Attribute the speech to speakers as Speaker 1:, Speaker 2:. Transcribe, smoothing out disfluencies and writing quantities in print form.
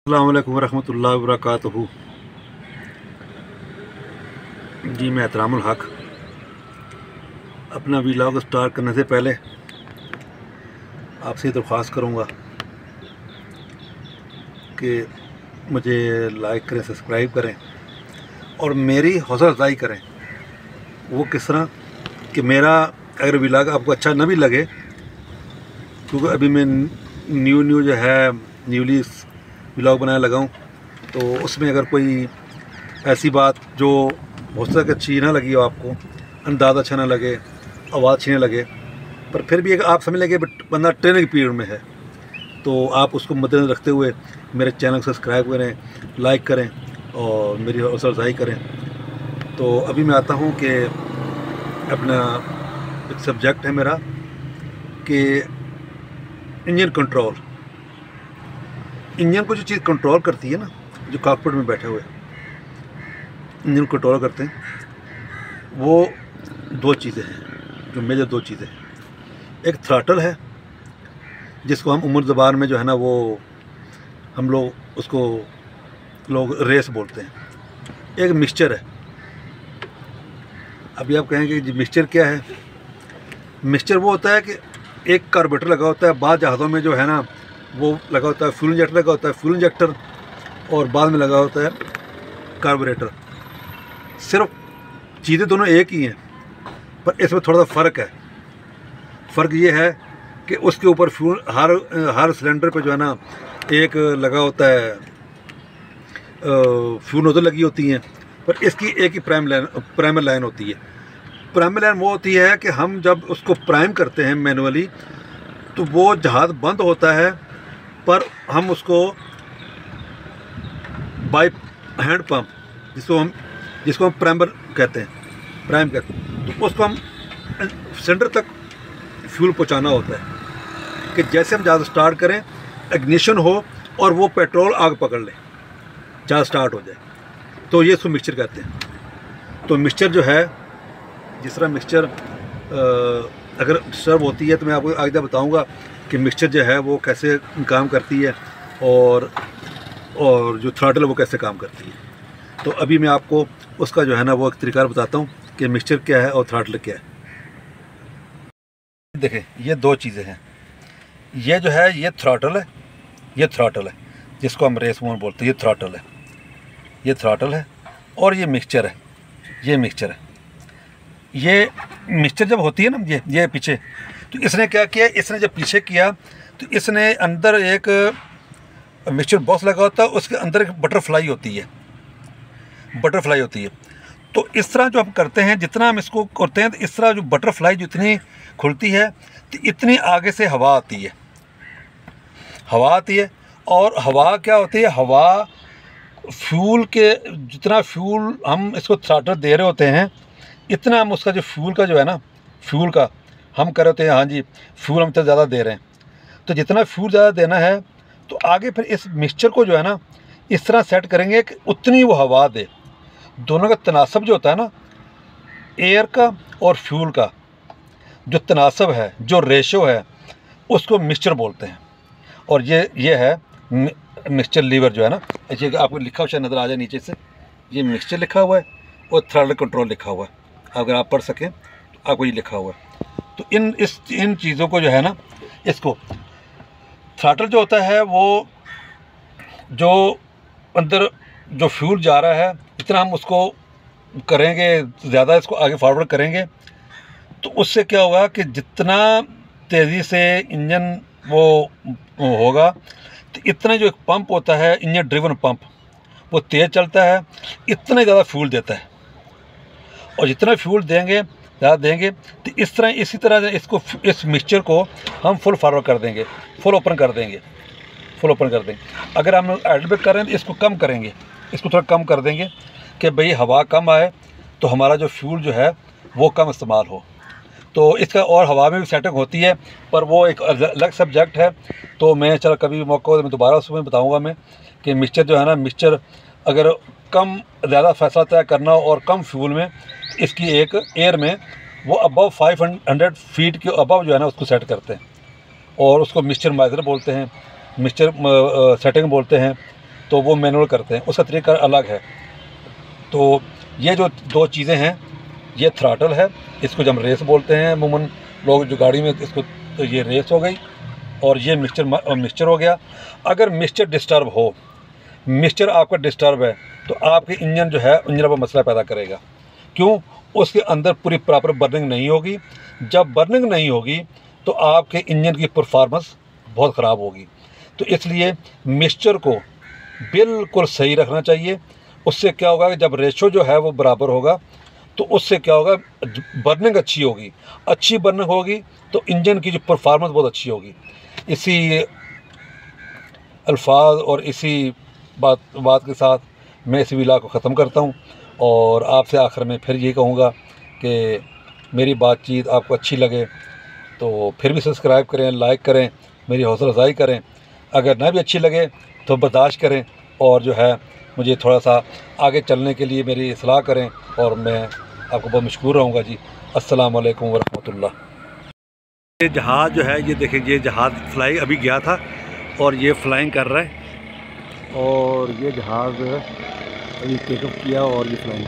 Speaker 1: अस्सलाम वालेकुम रहमतुल्लाहि व बरकातहू। जी मैं एहतरामुल हक अपना वीलॉग स्टार्ट करने से पहले आपसे दरख्वास्त करूँगा कि मुझे लाइक करें, सब्सक्राइब करें और मेरी हौसला अफजाई करें। वो किस तरह कि मेरा अगर वीलॉग आपको अच्छा न भी लगे, क्योंकि अभी मैं न्यू जो है न्यूली व्लॉग बनाने लगा हूँ, तो उसमें अगर कोई ऐसी बात जो हो सके अच्छी ना लगी हो आपको, अंदाज़ अच्छा ना लगे, आवाज़ अच्छी ना लगे, पर फिर भी अगर आप समझ लेंगे बंदा ट्रेनिंग पीरियड में है, तो आप उसको मद्देनज़र रखते हुए मेरे चैनल को सब्सक्राइब करें, लाइक करें और मेरी हौसला अफजाई करें। तो अभी मैं आता हूँ कि अपना एक सब्जेक्ट है मेरा कि इंजन कंट्रोल। इंजन को जो चीज़ कंट्रोल करती है ना, जो कॉकपिट में बैठे हुए इंजन कंट्रोल करते हैं, वो दो चीज़ें हैं, जो मेजर दो चीज़ें हैं। एक थ्रॉटल है, जिसको हम उम्र ज़बान में जो है ना वो हम लोग उसको लोग रेस बोलते हैं। एक मिक्सचर है। अभी आप कहेंगे कि मिक्सचर क्या है? मिक्सचर वो होता है कि एक कार्बोरेटर लगा होता है, बाद जहाज़ों में जो है ना वो लगा होता है फ्यूल इंजेक्टर लगा होता है, फ्यूल इंजेक्टर, और बाद में लगा होता है कार्बोरेटर। सिर्फ चीज़ें दोनों एक ही हैं, पर इसमें थोड़ा सा फ़र्क है। फ़र्क ये है कि उसके ऊपर फ्यूल हर सिलेंडर पे जो है ना एक लगा होता है फ्यूल नोजल लगी होती हैं, पर इसकी एक ही प्राइमर लाइन होती है। प्राइमर लाइन वो होती है कि हम जब उसको प्राइम करते हैं मैनुअली, तो वो जहाज़ बंद होता है, पर हम उसको बाय हैंड पंप, जिसको हम प्राइमर कहते हैं, प्राइम कहते हैं, तो उसको हम सिलेंडर तक फ्यूल पहुंचाना होता है कि जैसे हम जहाज़ स्टार्ट करें, इग्निशन हो और वो पेट्रोल आग पकड़ ले, जहाज़ स्टार्ट हो जाए, तो ये इसको मिक्सचर कहते हैं। तो मिक्सचर जो है, जिस तरह मिक्सचर अगर सर्व होती है, तो मैं आपको आगे बताऊंगा कि मिक्सचर जो है वो कैसे काम करती है और जो थ्रॉटल वो कैसे काम करती है। तो अभी मैं आपको उसका जो है ना वो एक तरीका बताता हूँ कि मिक्सचर क्या है और थ्रॉटल क्या है। देखें, ये दो चीज़ें हैं। ये जो है ये थ्रॉटल है, ये थ्रॉटल है, जिसको हम रेस मोड बोलते हैं। ये थ्रॉटल है, ये थ्रॉटल है, और ये मिक्सचर है, ये मिक्सचर है। ये मिक्सचर जब होती है ना, ये पीछे, तो इसने क्या किया, इसने जब पीछे किया तो इसने अंदर एक मिक्सचर बॉक्स लगा होता है, उसके अंदर एक बटरफ्लाई होती है, बटरफ्लाई होती है। तो इस तरह जो हम करते हैं, जितना हम इसको करते हैं, तो इस तरह जो बटरफ्लाई जितनी खुलती है, तो इतनी आगे से हवा आती है, हवा आती है। और हवा क्या होती है, हवा फ्यूल के, जितना फ्यूल हम इसको थ्रॉटल दे रहे होते हैं, इतना हम उसका जो फ्यूल का जो है ना, फ्यूल का हम कर रहे होते हैं, हाँ जी फ्यूल हम इतना ज़्यादा दे रहे हैं, तो जितना फ्यूल ज़्यादा देना है, तो आगे फिर इस मिक्सचर को जो है ना इस तरह सेट करेंगे कि उतनी वो हवा दे। दोनों का तनासब जो होता है ना, एयर का और फ्यूल का जो तनासब है, जो रेशो है, उसको मिक्सचर बोलते हैं। और ये है मिक्सचर लीवर जो है ना, ये आपको लिखा हुआ नज़र आ जाए नीचे से, ये मिक्सचर लिखा हुआ है और थ्रॉटल कंट्रोल लिखा हुआ है। अगर आप पढ़ सकें तो आपको ये लिखा हुआ है। तो इन चीज़ों को जो है ना, इसको थ्रॉटल जो होता है, वो जो अंदर जो फ्यूल जा रहा है, इतना हम उसको करेंगे, ज़्यादा इसको आगे फॉरवर्ड करेंगे, तो उससे क्या होगा कि जितना तेज़ी से इंजन वो होगा, तो इतना जो एक पंप होता है, इंजन ड्रिवन पंप, वो तेज़ चलता है, इतना ज़्यादा फ्यूल देता है। और जितना फ्यूल देंगे, ज़्यादा देंगे, तो इसी तरह इसको, इस मिक्सचर को हम फुल फॉरवर्ड कर देंगे, फुल ओपन कर देंगे, फुल ओपन कर देंगे। अगर हम आइडल ब्रेक कर रहे हैं, तो इसको कम करेंगे, इसको थोड़ा कम कर देंगे कि भाई हवा कम आए, तो हमारा जो फ्यूल जो है वो कम इस्तेमाल हो। तो इसका और हवा में भी सेटिंग होती है, पर वो एक अलग सब्जेक्ट है। तो मैं चलो कभी मौका हो तो मैं दोबारा उसमें बताऊँगा मैं कि मिक्सचर जो है ना, मिक्सचर अगर कम ज़्यादा फैसला तय करना हो और कम फ्यूल में, इसकी एक एयर में वो अबव 500 फीट के अबव जो है ना उसको सेट करते हैं, और उसको मिक्सचर माइजर बोलते हैं, मिक्सचर सेटिंग बोलते हैं। तो वो मैनुअल करते हैं, उसका तरीका अलग है। तो ये जो दो चीज़ें हैं, ये थ्रॉटल है, इसको जब हम रेस बोलते हैं अमूमन लोग जो गाड़ी में इसको, तो ये रेस हो गई, और ये मिक्सचर हो गया। अगर मिक्सचर डिस्टर्ब हो, मिक्सचर आपका डिस्टर्ब है, तो आपके इंजन जो है, इंजन पर मसला पैदा करेगा। क्यों? उसके अंदर पूरी प्रॉपर बर्निंग नहीं होगी। जब बर्निंग नहीं होगी तो आपके इंजन की परफॉर्मेंस बहुत ख़राब होगी। तो इसलिए मिक्सचर को बिल्कुल सही रखना चाहिए। उससे क्या होगा कि जब रेशो जो है वो बराबर होगा, तो उससे क्या होगा, बर्निंग अच्छी होगी। अच्छी बर्निंग होगी तो इंजन की जो परफॉर्मेंस बहुत अच्छी होगी। इसी अल्फाज और इसी बात के साथ मैं इस वीडियो को ख़त्म करता हूँ, और आपसे आखिर में फिर ये कहूँगा कि मेरी बातचीत आपको अच्छी लगे तो फिर भी सब्सक्राइब करें, लाइक करें, मेरी हौसला अफजाई करें। अगर ना भी अच्छी लगे तो बर्दाश्त करें, और जो है मुझे थोड़ा सा आगे चलने के लिए मेरी सलाह करें, और मैं आपको बहुत मशकूर रहूँगा जी। अस्सलाम वालेकुम वरहमतुल्लाह। ये जहाज़ जो है, ये देखें, ये जहाज़ फ्लाई अभी गया था और ये फ्लाइंग कर रहा है, और ये जहाज़ अभी टेकअप किया और ये फ्लाइंग